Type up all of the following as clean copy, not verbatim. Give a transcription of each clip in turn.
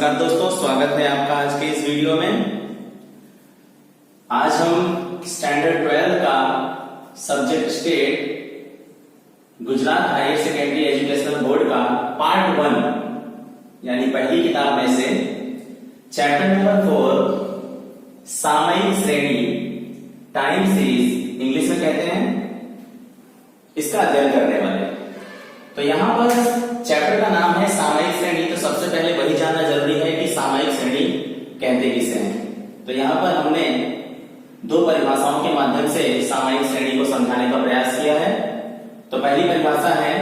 नमस्कार दोस्तों, स्वागत है आपका आज के इस वीडियो में। आज हम स्टैंडर्ड 12 का subject state Gujarat higher secondary educational board का पार्ट 1 यानी पहली किताब में से चैप्टर नंबर 4 सामयिक श्रेणी टाइम सीरीज इंग्लिश में कहते हैं, इसका अध्ययन करने वाले। तो यहां पर चैप्टर का नाम है सामयिक श्रेणी। तो सबसे पहले वही जानना जरूरी है कि सामयिक श्रेणी कहते किसे हैं। तो यहां पर हमने दो परिभाषाओं के माध्यम से सामयिक श्रेणी को समझाने का प्रयास किया है। तो पहली परिभाषा है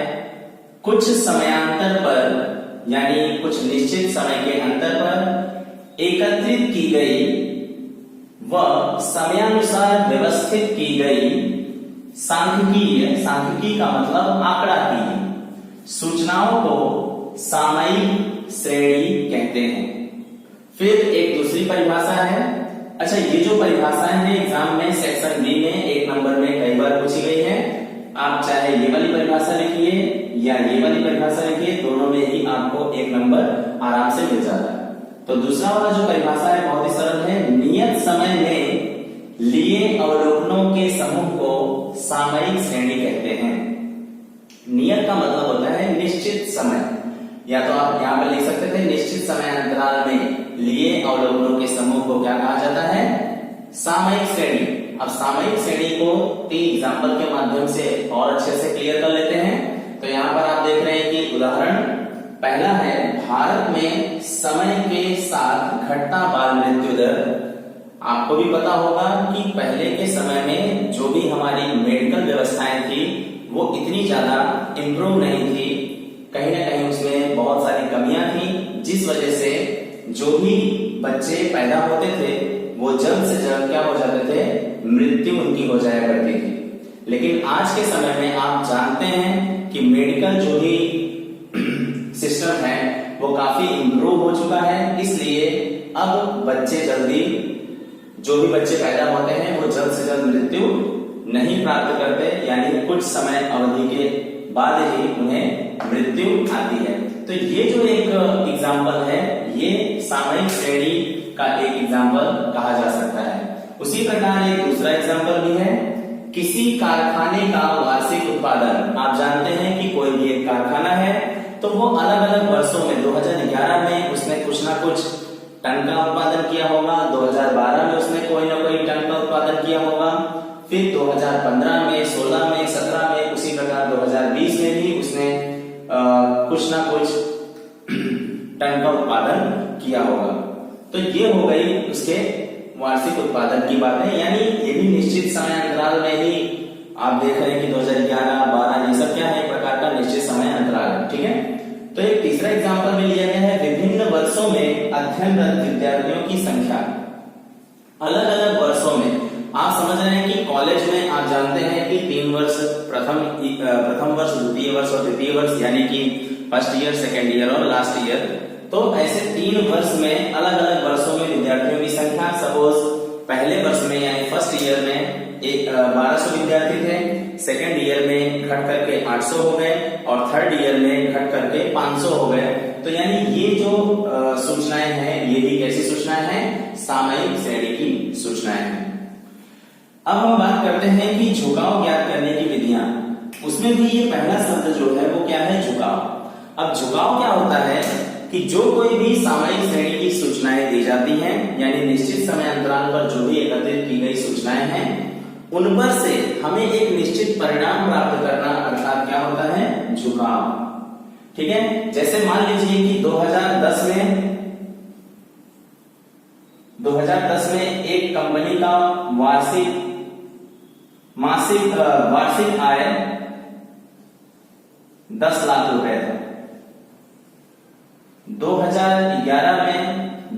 कुछ समयांतर पर यानी कुछ निश्चित समय के अंतर पर एकत्रित की गई व समयानुसार व्यवस्थित की गई सांख्यिकी का मतलब आंकड़ा की सूचनाओं को सामयिक श्रेणी कहते हैं। फिर एक दूसरी परिभाषा है। अच्छा, ये जो परिभाषाएं हैं एग्जाम में सेक्शन बी में 1 नंबर में कई बार पूछी गई है। आप चाहे ये वाली परिभाषा लिखिए या ये वाली परिभाषा लिखिए, दोनों में ही आपको 1 नंबर आराम से मिल जाता है। तो दूसरा वाला जो परिभाषा है बहुत ही सरल है। नियत समय में लिए अवलोकनों के समूह को सामयिक श्रेणी कहते हैं। नियत का मतलब होता है निश्चित समय, या तो आप यहां पर लिख सकते थे निश्चित समय अंतराल में लिए अवलोकनों के समूह को क्या कहा जाता है? सामयिक श्रेणी। अब सामयिक श्रेणी को 3 एग्जाम्पल के माध्यम से और अच्छे से क्लियर कर लेते हैं। तो यहां पर आप देख रहे हैं कि उदाहरण पहला है, भारत में समय के साथ घटता बाल मृत्यु दर। आपको भी पता होगा कि पहले के समय में जो भी हमारी मेडिकल व्यवस्थाएं थी वो इतनी ज्यादा इंप्रूव नहीं थी, कहीं ना कहीं उसमें बहुत सारी कमियां थी, जिस वजह से जो भी बच्चे पैदा होते थे वो जल्द से जल्द क्या हो जाते थे? मृत्यु उनकी हो जाया करती थी। लेकिन आज के समय में आप जानते हैं कि मेडिकल जो भी सिस्टम है वो काफी इंप्रूव हो चुका है, इसलिए अब बच्चे जल्दी जो भी बच्चे पैदा होते हैं वो जल्द से जल्द मृत्यु नहीं प्राप्त करते, यानी कुछ समय अवधि के बाद ही उन्हें मृत्यु आती है। तो ये जो एक एग्जाम्पल है ये सामयिक श्रेणी का एक एग्जाम्पल कहा जा सकता है। उसी प्रकार एक दूसरा एग्जाम्पल भी है, किसी कारखाने का वार्षिक उत्पादन। आप जानते हैं कि कोई भी एक कारखाना है तो वो अलग अलग वर्षों में 2011 में उसने कुछ ना कुछ टन का उत्पादन किया होगा, 2012 में उसने कोई ना कोई टन का उत्पादन किया होगा, फिर 2015 में, 16 में, 17 में, उसी प्रकार 2020 में भी उसने कुछ ना कुछ टन का उत्पादन किया होगा। तो ये हो गई उसके वार्षिक उत्पादन की बातें, यानी ये भी निश्चित समय अंतराल में ही आप देख रहे हैं कि 2011, 12 ये सब क्या है? एक प्रकार का निश्चित समय अंतराल है। ठीक है। तो एक तीसरा एग्जाम्पल भी लिया गया है, विभिन्न वर्षों में अध्ययनरत विद्यार्थियों की संख्या। अलग अलग वर्षों में आप समझ रहे हैं कि कॉलेज में आप जानते हैं कि 3 वर्ष, प्रथम वर्ष, द्वितीय वर्ष और तृतीय वर्ष, यानी कि फर्स्ट ईयर, सेकेंड ईयर और लास्ट ईयर। तो ऐसे 3 वर्ष में अलग अलग वर्षों में विद्यार्थियों की संख्या, सपोज पहले वर्ष में यानी फर्स्ट ईयर में 1200 विद्यार्थी थे, सेकेंड ईयर में घट करके 800 हो गए और थर्ड ईयर में घट करके 500 हो गए। तो यानी ये जो सूचनाएं हैं ये भी कैसी सूचनाएं हैं? सामयिक श्रेणी की सूचनाएं हैं। अब हम बात करते हैं कि झुकाव ज्ञात करने की विधियां। उसमें भी ये पहला शब्द जो है वो क्या है? झुकाव। अब झुकाव क्या होता है कि जो कोई भी सामयिक श्रेणी की सूचनाएं दी जाती हैं, यानी निश्चित समय अंतराल पर जो भी एकत्रित की गई सूचनाएं हैं उन पर से हमें एक निश्चित परिणाम प्राप्त करना, अर्थात क्या होता है? झुकाव। ठीक है। जैसे मान लीजिए कि 2010 में एक कंपनी का वार्षिक आय 10 लाख रुपए था। 2011 में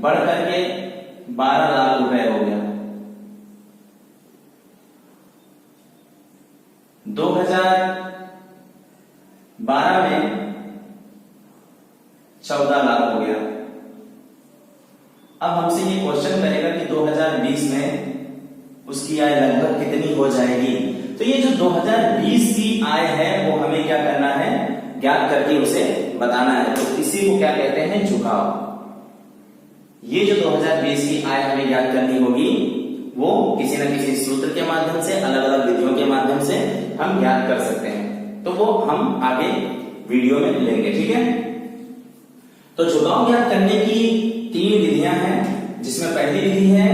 बढ़ करके 12 लाख रुपए हो गया। 2012 में 14 लाख हो गया। अब हमसे ये क्वेश्चन करेगा कि 2020 में उसकी आय लगभग कितनी हो जाएगी। तो ये जो 2020 की आय है वो हमें क्या करना है? ज्ञात करके उसे बताना है। तो इसी को क्या कहते हैं? झुकाव। ये जो 2020 की आय हमें ज्ञात करनी होगी वो किसी न किसी सूत्र के माध्यम से, अलग अलग विधियों के माध्यम से हम ज्ञात कर सकते हैं। तो वो हम आगे वीडियो में लेंगे, ठीक है। तो झुकाव ज्ञात करने की 3 विधियां हैं, जिसमें पहली विधि है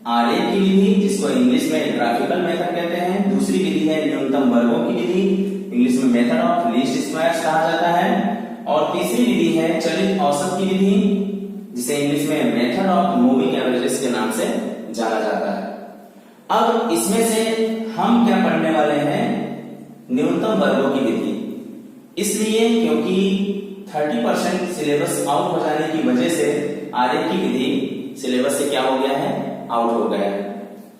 आरेख की विधि, जिसको इंग्लिश में ग्राफिकल मेथड कहते हैं। दूसरी विधि है न्यूनतम वर्गों की विधि, इंग्लिश में मेथड ऑफ लीस्ट स्क्वायर्स कहा जाता है। और तीसरी विधि है चलित औसत की विधि, जिसे इंग्लिश में मेथड ऑफ मूविंग एवरेजेस के नाम से जाना जाता है। अब इसमें से हम क्या पढ़ने वाले हैं, न्यूनतम वर्गों की विधि, इसलिए क्योंकि 30% सिलेबस आउट हो जाने की वजह से आरेख की विधि सिलेबस से क्या हो गया है, आउट हो गया है।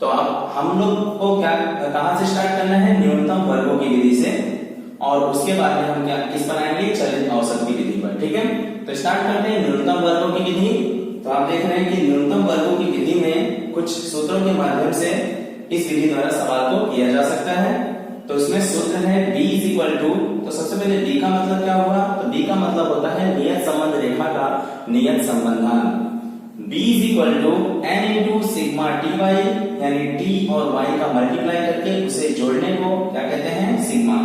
तो अब हम लोग को क्या कहां से स्टार्ट करना है, न्यूनतम वर्गों की विधि से, और उसके बाद में हम क्या किस बनाएंगे, चलित औसत की विधि पर, ठीक है। तो स्टार्ट करते हैं न्यूनतम वर्गों की विधि। तो आप देख रहे हैं कि न्यूनतम वर्गों की विधि में कुछ सूत्रों के माध्यम से इस विधि द्वारा सवाल को किया जा सकता है। तो इसमें सूत्र है b इज इक्वल टू, तो सबसे पहले b का मतलब क्या हुआ, तो b का मतलब होता है नियत संबंध रेखा का नियत संबंधन। b is equal to n into sigma T Y, यानी t और y का मल्टीप्लाई करके उसे जोड़ने को क्या कहते हैं, सिग्मा।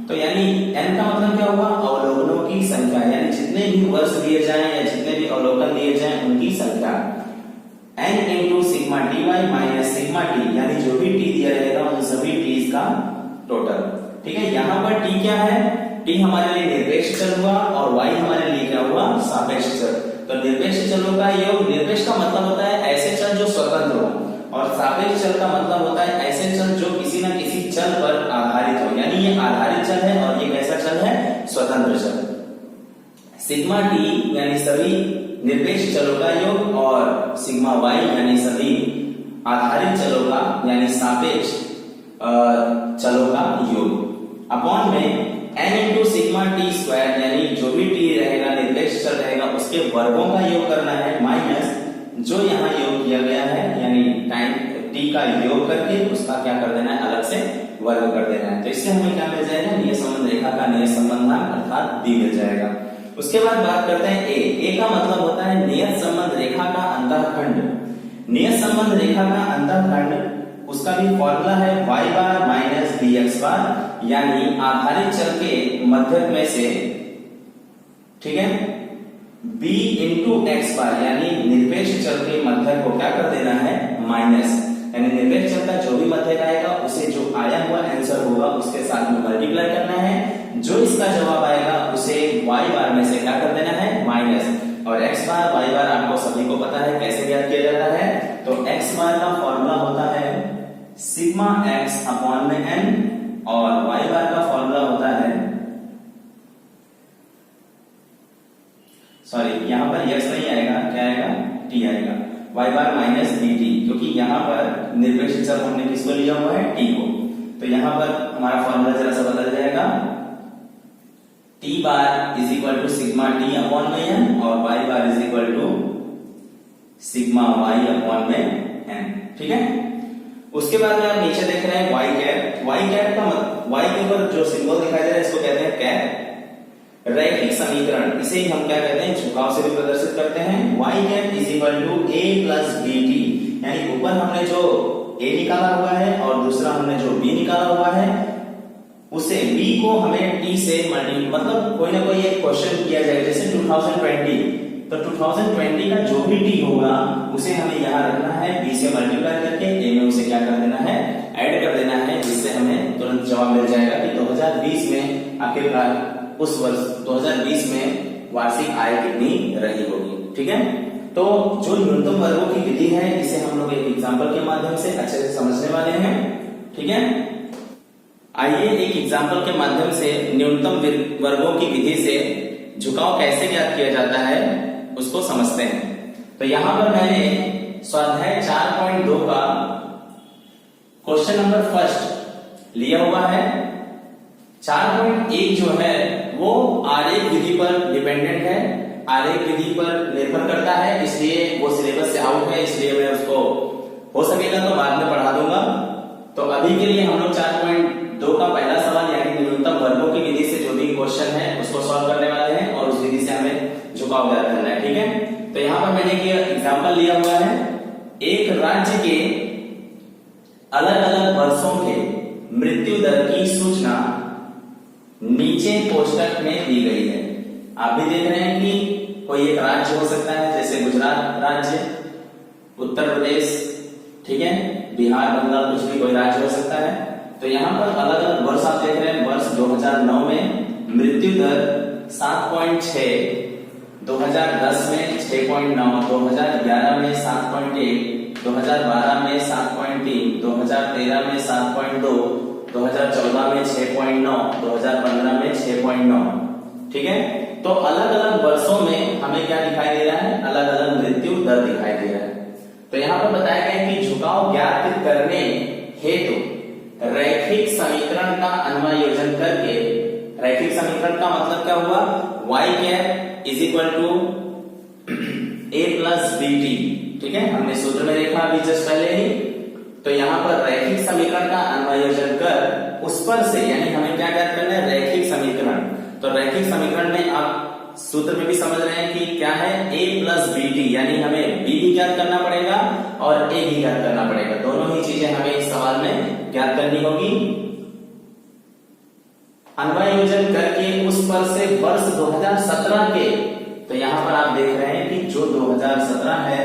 तो यानी n का मतलब क्या हुआ, अवलोकनों की संख्या, यानी जितने भी वर्ष दिए जाएं या जितने भी अवलोकन दिए जाएं उनकी संख्या। n into sigma T Y minus sigma t, यानी जो भी t दिया रहेगा उन सभी t's का टोटल, ठीक है। यहाँ पर t क्या है, t हमारे लिए निरपेक्ष चल हुआ और y हमारे लिए क्या हुआ, सापेक्ष चल। तो निरपेक्ष चलों का योग, निरपेक्ष का मतलब होता है ऐसे चल जो स्वतंत्र हो, और सापेक्ष चल का मतलब होता है ऐसे चल जो किसी न किसी चल पर आधारित हो, यानी ये आधारित चल है और ये कैसा चल है, स्वतंत्र चल। सिग्मा टी यानी सभी निरपेक्ष चलों का योग, और सिग्मा वाई यानी सभी आधारित चलों का यानी सापेक्ष चलों का योग, अपॉन में n into sigma T square, यानी जो भी t रहेगा निरपेक्ष चल रहेगा उसके वर्गों का योग करना है, माइनस जो यहाँ योग किया गया है यानी टाइम t का योग करके उसका क्या कर देना है, अलग से वर्ग कर देना है। तो इससे हमें क्या मिल जाएगा, नियत संबंध रेखा का नियत संबंधांक अर्थात b मिल जाएगा। उसके बाद बात करते हैं a का मतलब होता है नियत संबंध रेखा का अंतःखंड। नियत संबंध रेखा का अंतःखंड, उसका भी फॉर्मूला है y बार माइनस bx बार, यानी आधारित चल के मध्यक में से, ठीक है, b इंटू एक्स बार, यानी निरपेक्ष चल के मध्यक को क्या कर देना है, माइनस, यानी निरपेक्ष चल का जो भी मध्यक आएगा उसे जो आया हुआ आंसर होगा उसके साथ में मल्टीप्लाई करना है, जो इसका जवाब आएगा उसे y बार में से क्या कर देना है, माइनस, और x बार y बार आपको सभी को पता है कैसे ज्ञात किया जाता है। तो x बार का फॉर्मूला होता है सिग्मा x अपॉन में n, और y बार का फॉर्मूला होता है, सॉरी यहाँ पर x नहीं आएगा, क्या आएगा, t आएगा, y बार माइनस dt, क्योंकि यहाँ पर निरपेक्ष चल हमने किसको लिया हुआ है, t को। तो यहाँ पर हमारा फॉर्मूला जरा सा बदल जाएगा, t bar is equal to sigma t upon में n, और y bar is equal to sigma y upon में n, ठीक है। उसके बाद में आप नीचे देख रहे हैं y कैप। y कैप का मतलब, y के ऊपर जो सिंबल दिखाई दे रहा है इसको कहते हैं कैप। रैखिक समीकरण, इसे ही हम क्या कहते हैं, झुकाव से भी प्रदर्शित करते हैं। y cap is equal to a plus bt, यानी ऊपर हमने जो a निकाला हुआ है और दूसरा हमने जो b निकाला हुआ है, उसे b को हमें t से मतलब कोई ना कोई एक क्वेश्चन किया जाए, जैसे 2020, तो 2020 का जो भी t होगा उसे हमें यहाँ रखना है, b से मल्टीप्लाई करके a में उसे क्या कर देना है, ऐड कर देना है, जिससे हमें तुरंत जवाब मिल जाएगा कि 2020 में आखिरकार उस वर्ष 2020 में वार्षिक आय कितनी रही होगी, ठीक है। तो जो न्यूनतम वर्गों की विधि है इसे हम लोग एक एग्जाम्पल के माध्यम से अच्छे से समझने वाले हैं, ठीक है। आइए एक एग्जाम्पल के माध्यम से न्यूनतम वर्गों की विधि से झुकाव कैसे ज्ञात किया जाता है उसको समझते हैं। तो यहां पर मैंने स्वाध्याय 4.2 का क्वेश्चन नंबर फर्स्ट लिया हुआ है। 4.1 जो है वो आरेख विधि पर डिपेंडेंट है, आरेख विधि पर निर्भर करता है, इसलिए वो सिलेबस से आउट है, इसलिए मैं उसको हो सकेगा तो बाद में पढ़ा दूंगा। तो अभी के लिए हम लोग 4.2 का पहला सवाल यानी न्यूनतम वर्गों की विधि से जो भी क्वेश्चन है उसको सॉल्व करने वाले हैं, और उस विधि से हमें झुकाव ज्ञात करना है, ठीक है। तो यहाँ पर मैंने मृत्यु दर की सूचना नीचे कोष्टक में दी गई है। आप भी देख रहे हैं कि कोई एक राज्य हो सकता है, जैसे गुजरात राज्य, उत्तर प्रदेश, ठीक है, बिहार, बंगाल, कुछ भी कोई राज्य हो सकता है। तो यहाँ पर अलग अलग वर्ष आप देख रहे हैं। वर्ष 2009 में मृत्यु दर 7.6, 2010 में 6.9, 2011 में 7.1, 2012 में 7.3, 2013 में 7.2, 2014 में 6.9, 2015 में 6.9, ठीक है। तो अलग अलग वर्षों में हमें क्या दिखाई दे रहा है, अलग अलग मृत्यु दर दिखाई दे रहा है। तो यहाँ पर बताया गया है कि झुकाव ज्ञात करने हेतु रैखिक समीकरण का अन्वयोजन करके, रैखिक समीकरण का मतलब क्या हुआ, y cap is equal to a plus B T, ठीक है, हमने सूत्र में देखा अभी जस्ट पहले ही। तो यहाँ पर रैखिक समीकरण का अन्वयोजन कर उस पर से, यानी हमें क्या ज्ञात करना है, रैखिक समीकरण। तो रैखिक समीकरण में आप सूत्र में भी समझ रहे हैं कि क्या है, a प्लस बी टी, यानी हमें b भी ज्ञात करना पड़ेगा और a भी ज्ञात करना पड़ेगा। दोनों ही चीजें हमें इस सवाल में ज्ञात करनी होगी। अन्वयोजन करके उस पर से वर्ष 2017 के, तो यहां पर आप देख रहे हैं कि जो 2017 है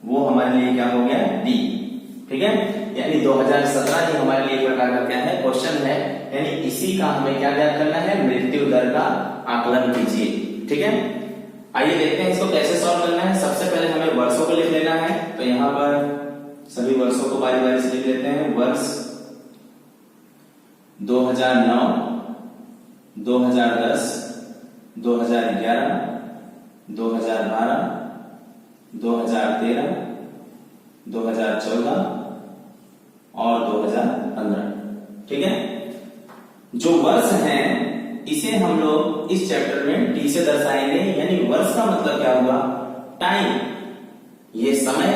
वो हमारे लिए क्या हो गया, डी, ठीक है, यानी 2017 ही हमारे लिए एक प्रकार का क्या है, क्वेश्चन है, यानी इसी का हमें क्या ज्ञात करना है, मृत्यु दर का आकलन कीजिए, ठीक है। आइए देखते हैं इसको कैसे सॉल्व करना है। सबसे पहले हमें वर्षों को लिख लेना है। तो यहाँ पर सभी वर्षों को बारी बारी से लिख लेते हैं। वर्ष 2009, 2010, 2011, 2012, 2013, 2014 और 2015, ठीक है। जो वर्ष हैं इसे हम लोग इस चैप्टर में टी से दर्शाएंगे, यानी वर्ष का मतलब क्या हुआ, टाइम। ये समय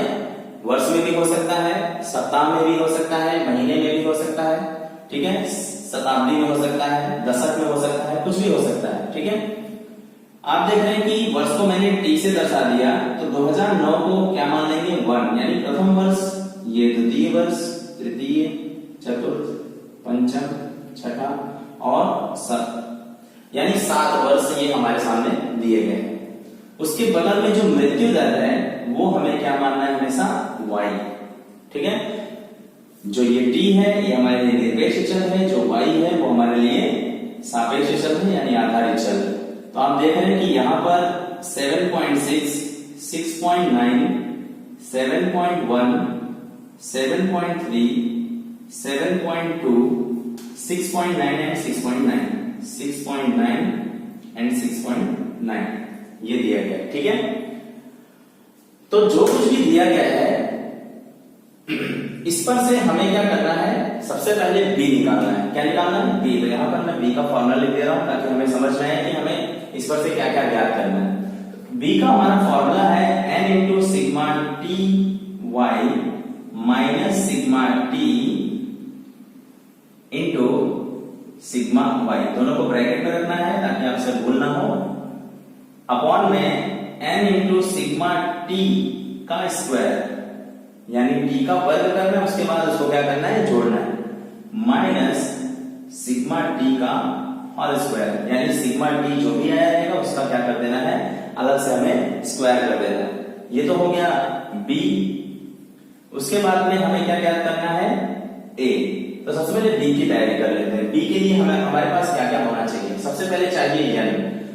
वर्ष में भी हो सकता है, सप्ताह में भी हो सकता है, महीने में भी हो सकता है, ठीक है, शताब्दी में हो सकता है, दशक में हो सकता है, कुछ भी हो सकता है, ठीक है। आप देख रहे हैं कि वर्ष को मैंने टी से दर्शा दिया, तो 2009 को क्या मान लेंगे, 1, यानी प्रथम वर्ष, ये द्वितीय वर्ष, तृतीय, चतुर्थ, पंचम, छठा और सप्तम, यानी 7 वर्ष ये हमारे सामने दिए गए हैं। उसके बगल में जो मृत्यु दर है वो हमें क्या मानना है, हमेशा y, ठीक है। जो ये t है ये हमारे लिए निरपेक्ष चल है, जो y है वो हमारे लिए सापेक्ष चल है, यानी आधारित चल है। तो आप देख रहे हैं कि यहाँ पर 7.6, 6.9, 7.1, 7.3, 7.2, 6.9 एंड 6.9, 6.9 एंड 6.9 ये दिया गया है, ठीक है। तो जो कुछ भी दिया गया है इस पर से हमें क्या करना है, सबसे पहले b निकालना है। क्या निकालना है, b। तो यहां पर मैं b का फॉर्मूला लिख दे रहा हूं ताकि हमें समझ में आए कि हमें इस पर से क्या क्या ज्ञात करना है। b का हमारा फॉर्मूला है n into sigma T Y minus sigma T into sigma Y, दोनों को ब्रैकेट में रखना है ताकि आपसे भूल ना हो, अपॉन में n इंटू सिग्मा टी का स्क्वायर, यानी टी का वर्ग करना है, उसके बाद उसको क्या करना है, जोड़ना है, माइनस सिग्मा टी का होल स्क्वायर, यानी सिग्मा टी जो भी आया रहेगा उसका क्या कर देना है, अलग से हमें स्क्वायर कर देना है। ये तो हो गया b। उसके बाद में हमें क्या ज्ञात करना है, a। तो सबसे पहले b की तैयारी कर लेते हैं। b के लिए हमारे पास क्या क्या होना चाहिए, सबसे पहले चाहिए n।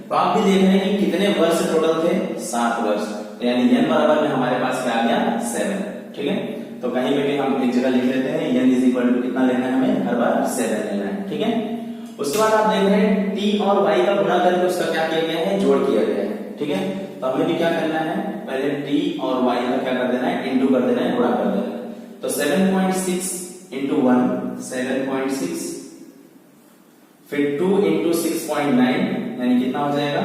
तो आप भी देख रहे हैं कि कितने वर्ष टोटल थे, 7 वर्ष, तो यानी n बराबर में हमारे पास क्या आ गया, 7, ठीक है। तो कहीं पे भी हम एक जगह लिख लेते हैं n इज इक्वल टू कितना लेना है, हमें हर बार 7 लेना है, ठीक है। उसके बाद आप देख रहे हैं t और y का गुणा करके उसका क्या किया गया है, जोड़ किया गया है, ठीक है। तो हमें भी क्या करना है, पहले t और y का क्या कर देना है, इंटू कर देना है, गुणा कर देना है। तो 7.6 इंटू 1 7.6, फिर 2 इंटू 6.9 यानी कितना हो जाएगा,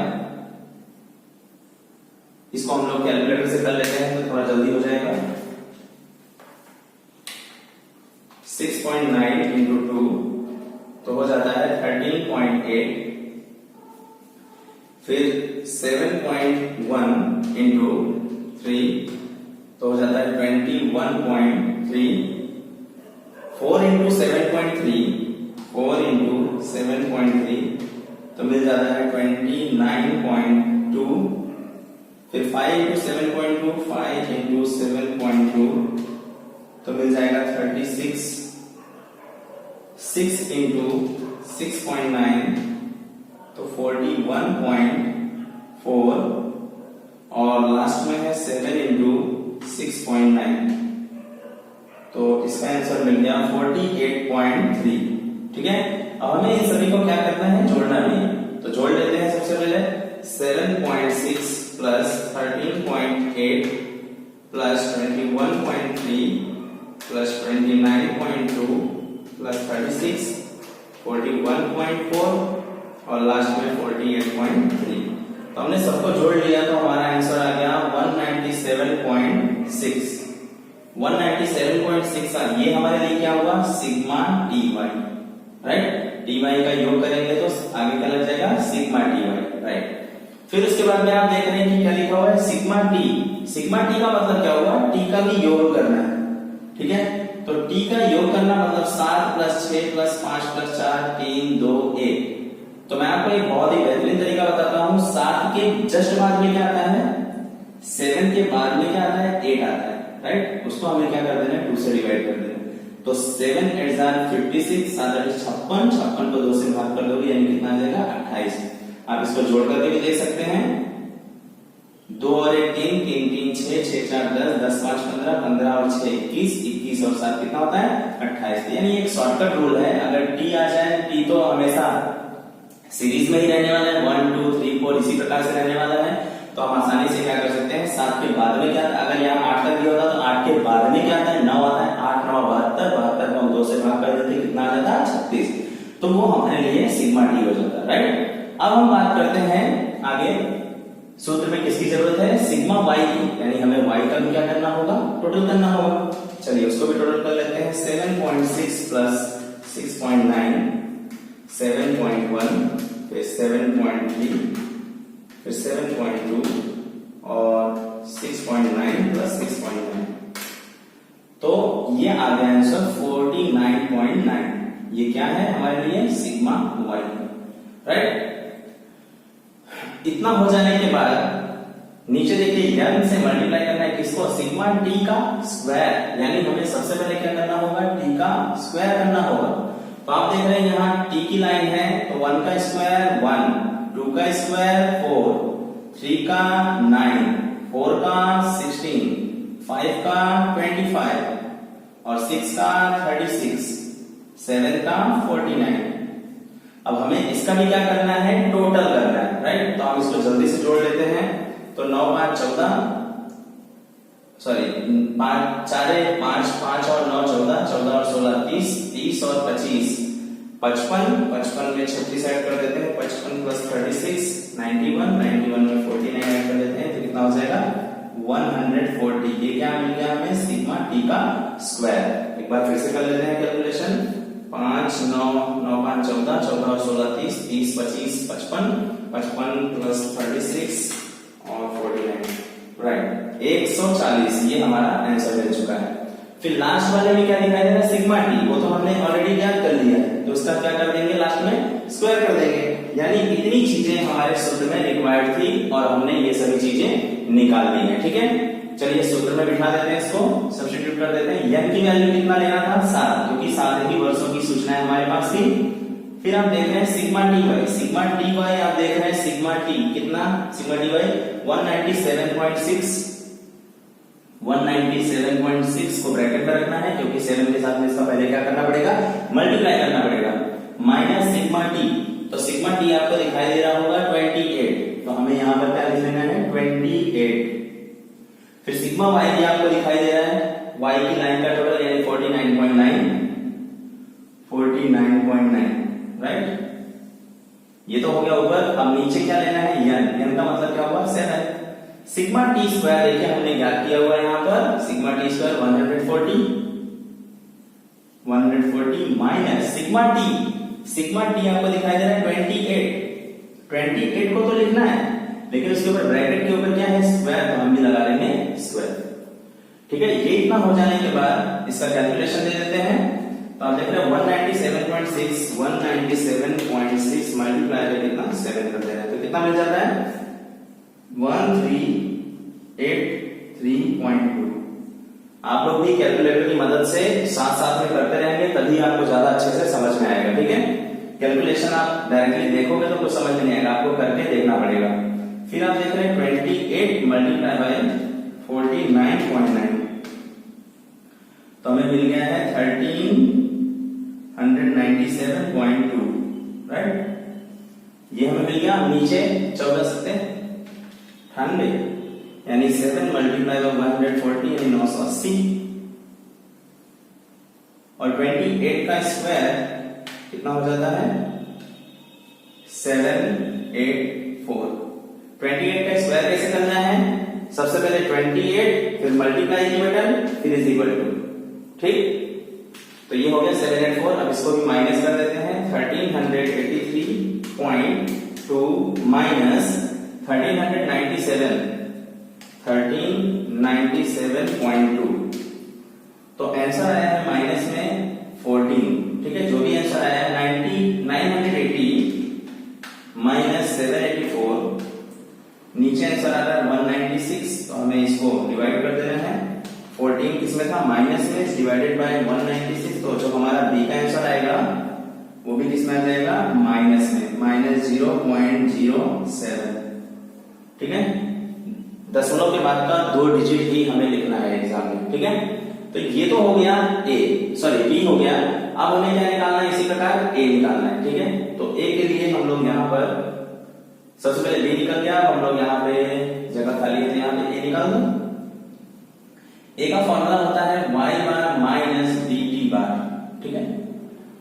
इसको हम लोग कैलकुलेटर से कर लेते हैं तो थोड़ा जल्दी हो जाएगा। 6.9 इंटू 2 तो हो जाता है 13.8, फिर 7.1 इंटू 3 तो हो जाता है 21.3, 4 इंटू 7.3, 4 इंटू 7.3 तो मिल जाता है 29.2। फिर 5 इंटू 7.2, 5 इंटू 7.2 तो मिल जाएगा 36। 6 इंटू 6.9 तो 41.4 और लास्ट में है 7 इंटू 6.9 तो इसका आंसर मिल गया 48.3। ठीक है, अब हमें इन सभी को क्या करना है, जोड़ना भी है। तो जोड़ लेते हैं सबसे पहले 7.6 प्लस 13.8 प्लस 21.3 प्लस 29.2 प्लस 36, 41.4 और लास्ट में 48.3। तो हमने सबको जोड़ लिया तो हमारा आंसर आ गया 197.6। 197.6 ये हमारे लिए क्या हुआ, sigma T Y, right. T Y का योग करेंगे तो आगे क्या लग जाएगा, सिग्मा टी वाई, राइट। फिर उसके बाद में आप देख रहे हैं कि क्या लिखा हुआ है, सिग्मा टी। सिग्मा टी का मतलब क्या हुआ, टी का भी योग करना है। ठीक है, तो टी का योग करना मतलब 7 प्लस 6 प्लस 5 प्लस 4 3 2 1। तो मैं आपको एक बहुत ही बेहतरीन तरीका बताता हूँ। 7 के जस्ट बाद में क्या आता है, 7 के बाद में क्या आता है, 8 आता है, राइट। उसको हमें क्या कर देना है, 2 से डिवाइड कर देना। तो 7 8 56, 7 8 56, 56 को 2 से भाग कर दोगे यानी कितना आ जाएगा, 28। आप इसको जोड़ करके भी देख सकते हैं। 2 और 1 3, 3 3 6, 6 4 10, 10 5 15, 15 और 6 21, 21 और 7 कितना होता है, 28। यानी एक शॉर्टकट रूल है, अगर टी आ जाए, टी तो हमेशा सीरीज में ही रहने वाला है, 1 2 3 4 इसी प्रकार से रहने वाला है। तो हम आसानी से क्या कर सकते हैं, 7 के बाद में क्या, अगर यहाँ 8 तक दिया होता तो 8 के बाद में क्या आता है, 9 आता है। 8 9 72, 72 को हम 2 से भाग कर देते कितना आ जाता है, 36। तो वो हमारे लिए सिग्मा टी हो जाता है, राइट। अब हम बात करते हैं आगे, सूत्र में किसकी जरूरत है, सिग्मा वाई की, यानी हमें वाई का भी क्या करना होगा, टोटल करना होगा। चलिए उसको भी टोटल कर लेते हैं। 7.6 प्लस 6.9, 7.1 फिर 7.3 फिर 7.2 और 6.9 प्लस 6.9 तो ये आ गया आंसर 49.9। ये क्या है हमारे लिए, सिग्मा वाई, राइट। इतना हो जाने के बाद नीचे देखिए n से मल्टीप्लाई करना है किसको, सिग्मा टी का स्क्वायर, यानी हमें सबसे पहले क्या करना होगा, टी का स्क्वायर करना होगा। तो आप देख रहे हैं यहाँ टी की लाइन है, तो 1 का स्क्वायर 1, 2 का स्क्वायर 4, 3 का 9, 4 का 16, 5 का 25 और 6 का 36, 7 का 49। अब हमें इसका भी क्या करना है, टोटल करना है, राइट। तो हम इसको जल्दी से जोड़ लेते हैं। तो 9 5 14, सॉरी 5 4 5 5 और 9 14, 14 और 16 30, 30 और 25 55, 55 में 36 ऐड कर देते हैं, 55 प्लस 36 91, 91 में 49 ऐड कर देते हैं तो कितना हो जाएगा 140। ये क्या मिल गया हमें, सिग्मा टी का स्क्वायर। एक बार फिर से कर लेते हैं कैलकुलेशन। 5 9 9 5 14, 14 और 16 30, 30 25 55, 55 प्लस 36 और 49, राइट 140। ये हमारा आंसर मिल चुका है। फिर लास्ट वाले में क्या दिखाई दे रहा है, सिग्मा टी, वो तो हमने ऑलरेडी ज्ञात कर लिया है, तो उसका क्या कर देंगे, लास्ट में स्क्वायर कर देंगे। यानी इतनी चीजें हमारे सूत्र में रिक्वायर्ड थी और हमने ये सभी चीजें निकाल दी है। ठीक है, चलिए सूत्र में बिठा देते हैं, इसको सब्स्टिट्यूट कर देते हैं। n की वैल्यू कितना लेना था, 7, क्योंकि 7 ही वर्षों की सूचना है हमारे पास थी। फिर आप देख रहे हैं sigma T Y, sigma T Y आप देख रहे हैं सिग्मा टी कितना, सिग्मा टी वाई 197.6, 197.6 को ब्रैकेट में रखना है क्योंकि 7 के साथ में इसका पहले क्या करना पड़ेगा, मल्टीप्लाई करना पड़ेगा, माइनस सिग्मा टी। तो सिग्मा टी आपको दिखाई दे रहा होगा 28, तो हमें यहां पर क्या लिख लेना है 28। फिर सिग्मा वाई भी आपको दिखाई दे रहा है, वाई की लाइन का टोटल यानी 49.9, राइट। ये तो हो गया ऊपर। अब नीचे क्या लेना है, n का मतलब क्या हुआ 7। सिग्मा टी स्क्वायर देखिए हमने ज्ञात किया हुआ है यहाँ पर, sigma T square 140 minus sigma T, sigma T आपको दिखाई दे रहा है 28 को तो लिखना है लेकिन उसके ऊपर ब्रैकेट के ऊपर क्या है स्क्वायर, तो हम भी लगा लेंगे स्क्वायर। ठीक है, ये इतना हो जाने के बाद इसका कैलकुलेशन दे देते हैं। तो आप देख रहे हैं 197.6 मल्टीप्लाई बाय कितना 7 कर दे रहे हैं, तो कितना मिल जाता है 1383.2। आप लोग भी कैलकुलेटर की मदद से साथ साथ में करते रहेंगे, तभी आपको ज्यादा अच्छे से समझ में आएगा। ठीक है, कैलकुलेशन आप डायरेक्टली देखोगे तो कुछ समझ में नहीं आएगा, आपको करके देखना पड़ेगा। फिर आप देख रहे हैं 28 मल्टीप्लाई बाय 49.9, तो हमें मिल गया है 1397.2, राइट। ये हमें मिल गया। नीचे 14 सकते 98 यानी 7 मल्टीप्लाई बाय 140 यानी 980, और 28 का स्क्वायर कितना हो जाता है 784। 28 का स्क्वायर कैसे करना है, सबसे पहले 28 फिर मल्टीप्लाई की बटन फिर इज इक्वल टू, ठीक। तो ये हो गया 784। अब इसको भी माइनस कर देते हैं, 1383.2 माइनस 1397.2, तो आंसर आया है माइनस में 14। ठीक है, जो भी आंसर आया है 980 माइनस 784, नीचे आंसर आ रहा है 196, तो हमें इसको डिवाइड कर देना है। 14 किसमें था माइनस में, डिवाइडेड बाय 196, तो जो हमारा बी का आंसर आएगा वो भी किसमें आ जाएगा माइनस में, माइनस 0.07। ठीक है, दशमलव के बाद का 2 डिजिट ही हमें लिखना है एग्जाम में। ठीक है, तो ये तो हो गया बी हो गया। अब हमें क्या निकालना है, इसी प्रकार ए निकालना है। ठीक है, तो ए के लिए हम लोग यहाँ पर सबसे पहले बी निकल गया, हम लोग यहाँ पे जगह खाली है, यहाँ पे ए निकाल दो। ए का फॉर्मूला होता है y बार माइनस dt बार। ठीक है,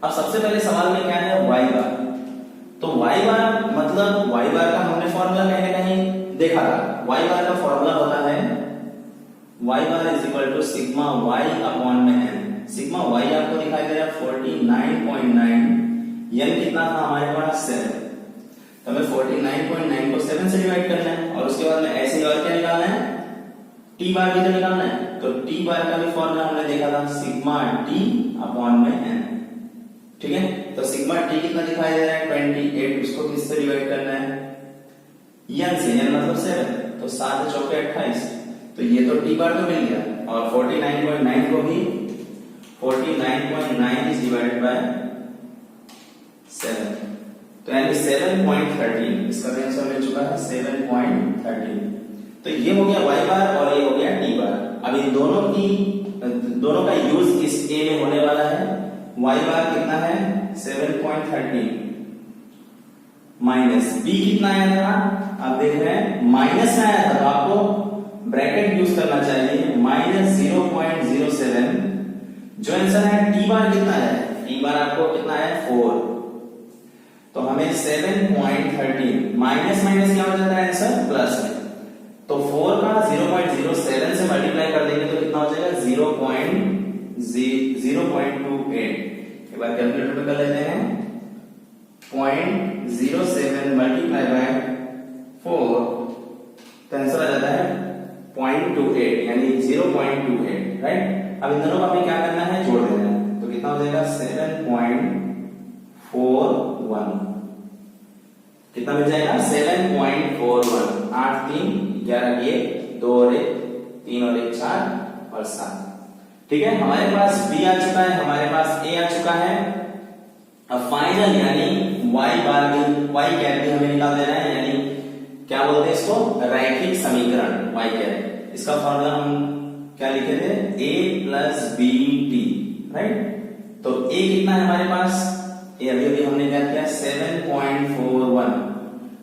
अब सबसे पहले सवाल में क्या है y बार, तो y बार मतलब y बार का हमने फॉर्मूला कहीं ना कहीं देखा था। y बार का फॉर्मूला होता है y bar is equal to sigma y upon में n। सिग्मा y आपको दिखाई दे रहा है 49.9, n कितना था हमारे पास 7, तो हमें 49.9 को 7 से डिवाइड करना है, और उसके बाद में ऐसे और क्या निकालना है t बार भी तो निकालना है। तो t बार का भी फॉर्मूला हमने देखा था सिग्मा t अपॉन में n। ठीक है, तो सिग्मा t कितना दिखाई दे रहा है 28, उसको किससे डिवाइड करना है n से, n मतलब 7, तो 7 चौके 28, तो ये तो t बार तो मिल गया, और 49.9 को भी 49.9 इज डिवाइडेड बाय 7, तो यानी 7.13, इसका आंसर मिल चुका है 7.13। तो ये हो गया y बार और ये हो गया t बार। अब इन दोनों का यूज इस a में होने वाला है। y बार कितना है 7.13 माइनस b कितना आया था, आप देख रहे हैं माइनस में आया था, तो आपको ब्रैकेट यूज करना चाहिए, माइनस 0.07। जो आंसर है t बार कितना है, t बार आपको कितना है 4, तो हमें 7.13 माइनस माइनस क्या हो जाता है आंसर प्लस में, तो 4 का 0.07 से मल्टीप्लाई कर देंगे तो कितना हो जाएगा 0.028। एक बार कैलकुलेटर पे कर लेते हैं, 0.07 मल्टीप्लाई बाय 4, तो आंसर आ जाता है 0.28 यानी 0.28, राइट। अब इन दोनों को हमें क्या करना है, जोड़ देना है, तो कितना हो जाएगा 7.41, कितना मिल जाएगा 7.41, 8 3 11 1 2 और 1 3 और 1 4 और 7। ठीक है, हमारे पास b आ चुका है, हमारे पास a आ चुका है। अब फाइनल यानी y बार भी y कैप भी हमें निकाल देना है, यानी क्या बोलते हैं इसको रैखिक समीकरण y कैप। इसका फॉर्मूला हम क्या लिखे थे a plus B T, right. तो a कितना है हमारे पास, a अभी हमने क्या किया 7.41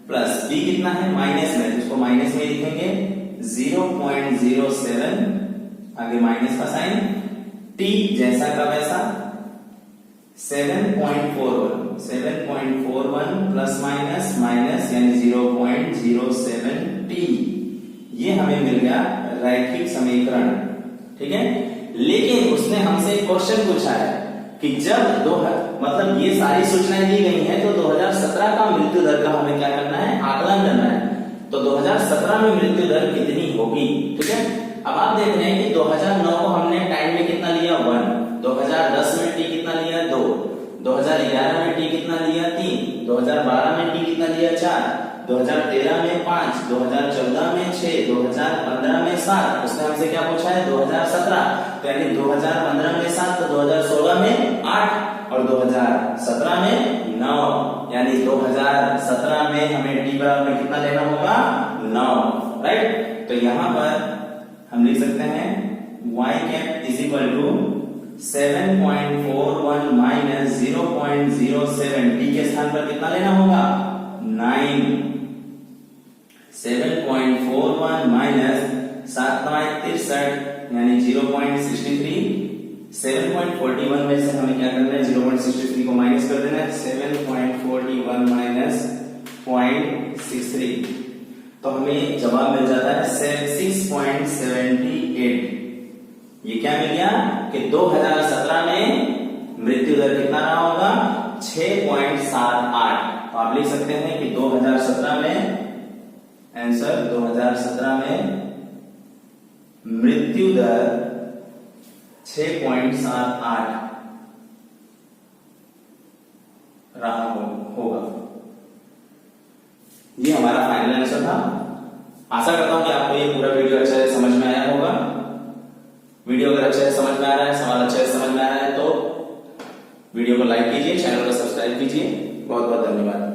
प्लस b कितना है माइनस में, इसको माइनस में लिखेंगे 0.07, आगे माइनस का साइन, t जैसा का वैसा 7.41 प्लस माइनस माइनस यानी 0.07 t, ये हमें मिल गया रैखिक समीकरण। ठीक है, लेकिन उसने हमसे एक क्वेश्चन पूछा है कि जब मतलब ये सारी सूचनाएं दी गई हैं, तो 2017 का मृत्यु दर का हमें क्या करना है, आकलन करना है। तो 2017 में मृत्यु दर कितनी होगी। ठीक है, अब आप देख रहे हैं कि 2009 को हमने टाइम में कितना लिया 1, 2010 में टी कितना लिया 2, 2011 में टी कितना लिया 3, 2012 में टी कितना लिया 4, 2013 में 5, 2014 में 6, 2015 में 7, उसने हमसे क्या पूछा है 2017, तो यानी 2015 में 7 तो 2016 में 8 और 2017 में 9, यानी 2017 में हमें टी बराबर में कितना लेना होगा 9, राइट। तो यहां पर हम लिख सकते हैं y cap is equal to 7.41 minus 0.07, T के स्थान पर कितना लेना होगा 9, 7.41 माइनस 7.63 यानी 0.63, 7.41 में से हमें क्या करना है 0.63 को माइनस कर देना है, 7.41 माइनस 0.63 तो हमें जवाब मिल जाता है 6.78। ये क्या मिल गया कि 2017 में मृत्यु दर कितना रहा होगा 6.78। तो आप लिख सकते हैं कि 2017 में आंसर 2017 में मृत्यु दर 6.78 रहा होगा। ये हमारा फाइनल आंसर था। आशा करता हूं कि आपको ये पूरा वीडियो अच्छे से समझ में आया होगा। वीडियो अगर अच्छे से समझ में आ रहा है, सवाल अच्छे से समझ में आ रहा है तो वीडियो को लाइक कीजिए, चैनल को सब्सक्राइब कीजिए। बहुत बहुत धन्यवाद।